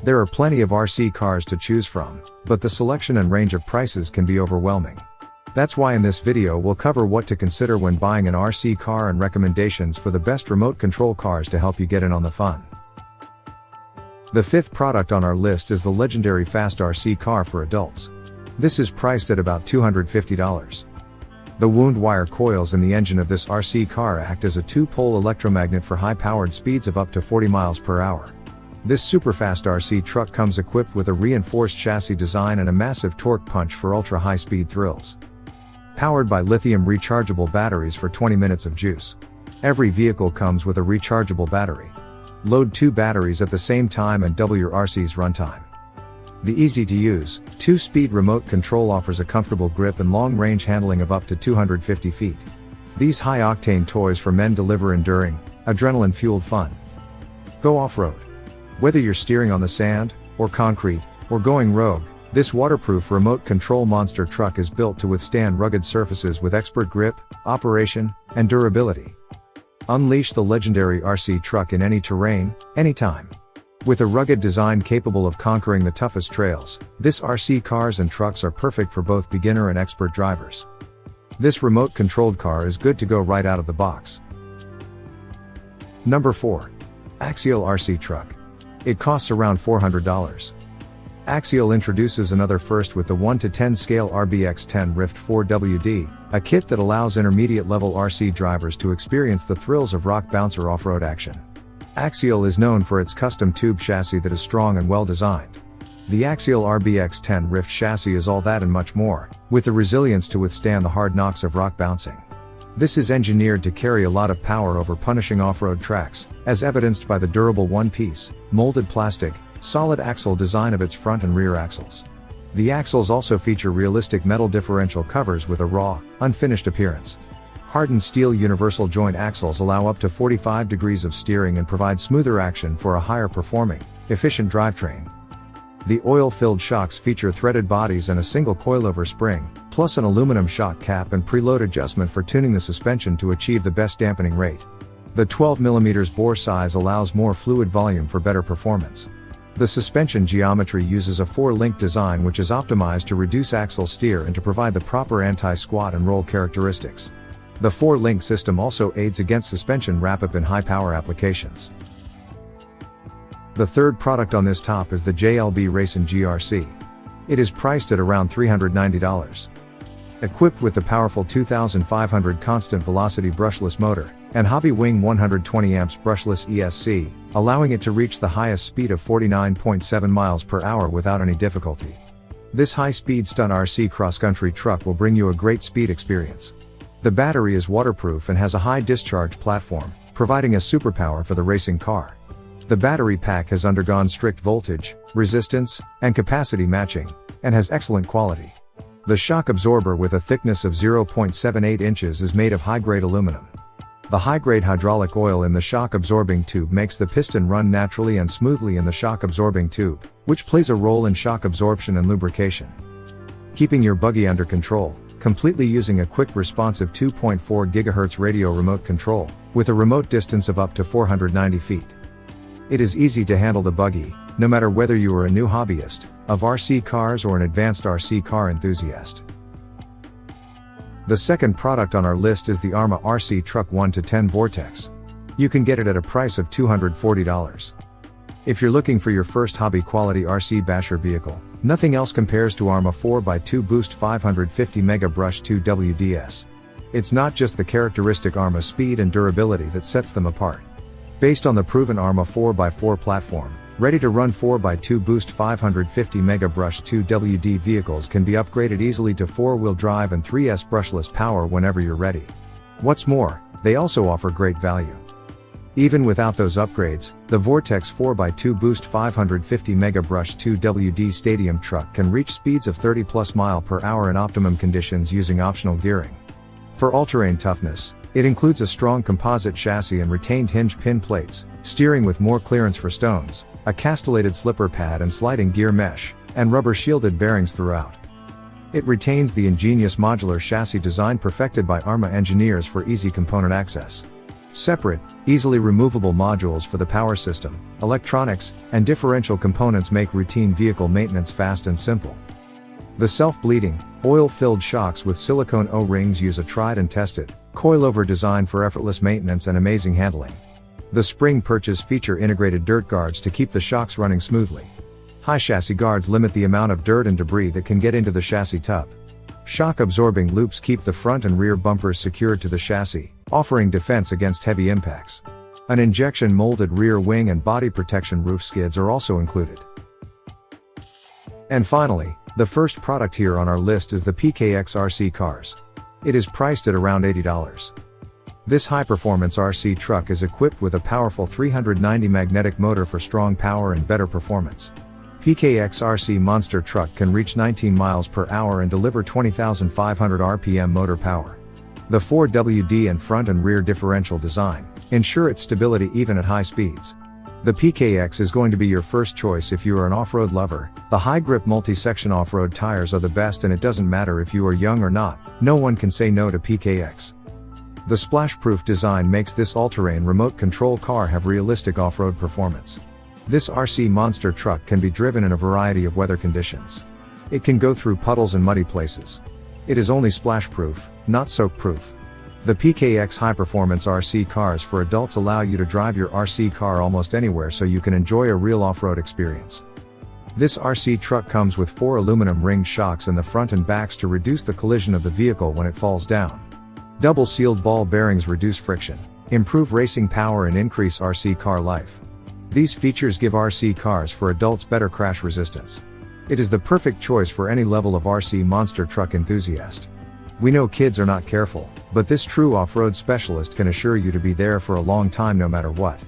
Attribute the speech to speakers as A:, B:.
A: There are plenty of RC cars to choose from, but the selection and range of prices can be overwhelming. That's why in this video we'll cover what to consider when buying an RC car and recommendations for the best remote control cars to help you get in on the fun. The fifth product on our list is the legendary Fast RC car for adults. This is priced at about $250. The wound wire coils in the engine of this RC car act as a two-pole electromagnet for high-powered speeds of up to 40 miles per hour. This super-fast RC truck comes equipped with a reinforced chassis design and a massive torque punch for ultra-high-speed thrills. Powered by lithium rechargeable batteries for 20 minutes of juice. Every vehicle comes with a rechargeable battery. Load 2 batteries at the same time and double your RC's runtime. The easy-to-use, 2-speed remote control offers a comfortable grip and long-range handling of up to 250 feet. These high-octane toys for men deliver enduring, adrenaline-fueled fun. Go off-road. Whether you're steering on the sand, or concrete, or going rogue, this waterproof remote control monster truck is built to withstand rugged surfaces with expert grip, operation, and durability. Unleash the legendary RC truck in any terrain, anytime. With a rugged design capable of conquering the toughest trails, this RC cars and trucks are perfect for both beginner and expert drivers. This remote-controlled car is good to go right out of the box. Number 4. Axial RC Truck. It costs around $400. Axial introduces another first with the 1:10 scale RBX10 Rift 4WD, a kit that allows intermediate-level RC drivers to experience the thrills of rock bouncer off-road action. Axial is known for its custom tube chassis that is strong and well designed. The Axial RBX10 Rift chassis is all that and much more, with the resilience to withstand the hard knocks of rock bouncing. This is engineered to carry a lot of power over punishing off-road tracks, as evidenced by the durable one-piece, molded plastic, solid axle design of its front and rear axles. The axles also feature realistic metal differential covers with a raw, unfinished appearance. Hardened steel universal joint axles allow up to 45 degrees of steering and provide smoother action for a higher performing, efficient drivetrain. The oil-filled shocks feature threaded bodies and a single coilover spring, plus an aluminum shock cap and preload adjustment for tuning the suspension to achieve the best dampening rate. The 12mm bore size allows more fluid volume for better performance. The suspension geometry uses a 4-link design which is optimized to reduce axle steer and to provide the proper anti-squat and roll characteristics. The 4-link system also aids against suspension wrap-up in high-power applications. The third product on this top is the JLB Racing GRC. It is priced at around $390. Equipped with the powerful 2500 constant velocity brushless motor, and Hobbywing 120 amps brushless ESC, allowing it to reach the highest speed of 49.7 miles per hour without any difficulty. This high-speed stunt RC cross-country truck will bring you a great speed experience. The battery is waterproof and has a high discharge platform, providing a superpower for the racing car. The battery pack has undergone strict voltage, resistance, and capacity matching, and has excellent quality. The shock absorber with a thickness of 0.78 inches is made of high-grade aluminum. The high-grade hydraulic oil in the shock-absorbing tube makes the piston run naturally and smoothly in the shock-absorbing tube, which plays a role in shock absorption and lubrication. Keeping your buggy under control, completely using a quick responsive 2.4 GHz radio remote control, with a remote distance of up to 490 feet. It is easy to handle the buggy, no matter whether you are a new hobbyist, of RC cars or an advanced RC car enthusiast. The second product on our list is the Arrma RC Truck 1:10 Vortex. You can get it at a price of $240. If you're looking for your first hobby-quality RC basher vehicle, nothing else compares to Arrma 4x2 Boost 550 Mega Brush 2 WDS. It's not just the characteristic Arrma speed and durability that sets them apart. Based on the proven Arrma 4x4 platform, ready-to-run 4x2 Boost 550 Mega Brush 2 WD vehicles can be upgraded easily to 4-wheel drive and 3S brushless power whenever you're ready. What's more, they also offer great value. Even without those upgrades, the Vortex 4x2 Boost 550 Mega Brush 2 WD Stadium truck can reach speeds of 30+ mph in optimum conditions using optional gearing. For all-terrain toughness, it includes a strong composite chassis and retained hinge pin plates, steering with more clearance for stones, a castellated slipper pad and sliding gear mesh, and rubber shielded bearings throughout. It retains the ingenious modular chassis design perfected by Arrma engineers for easy component access. Separate, easily removable modules for the power system, electronics, and differential components make routine vehicle maintenance fast and simple. The self-bleeding, oil-filled shocks with silicone O-rings use a tried and tested, coilover design for effortless maintenance and amazing handling. The spring perches feature integrated dirt guards to keep the shocks running smoothly. High chassis guards limit the amount of dirt and debris that can get into the chassis tub. Shock-absorbing loops keep the front and rear bumpers secured to the chassis, offering defense against heavy impacts. An injection-molded rear wing and body protection roof skids are also included. And finally, the first product here on our list is the PKX RC Cars. It is priced at around $80. This high-performance RC truck is equipped with a powerful 390 magnetic motor for strong power and better performance. PKX RC Monster Truck can reach 19 miles per hour and deliver 20,500 RPM motor power. The 4WD and front and rear differential design ensure its stability even at high speeds. The PKX is going to be your first choice if you are an off-road lover. The high-grip multi-section off-road tires are the best, and it doesn't matter if you are young or not, no one can say no to PKX. The splash-proof design makes this all-terrain remote control car have realistic off-road performance. This RC Monster Truck can be driven in a variety of weather conditions. It can go through puddles and muddy places. It is only splash-proof, not soak-proof. The PKX high-performance RC cars for adults allow you to drive your RC car almost anywhere so you can enjoy a real off-road experience. This RC truck comes with 4 aluminum ringed shocks in the front and backs to reduce the collision of the vehicle when it falls down. Double sealed ball bearings reduce friction, improve racing power and increase RC car life. These features give RC cars for adults better crash resistance. It is the perfect choice for any level of RC monster truck enthusiast. We know kids are not careful, but this true off-road specialist can assure you to be there for a long time no matter what.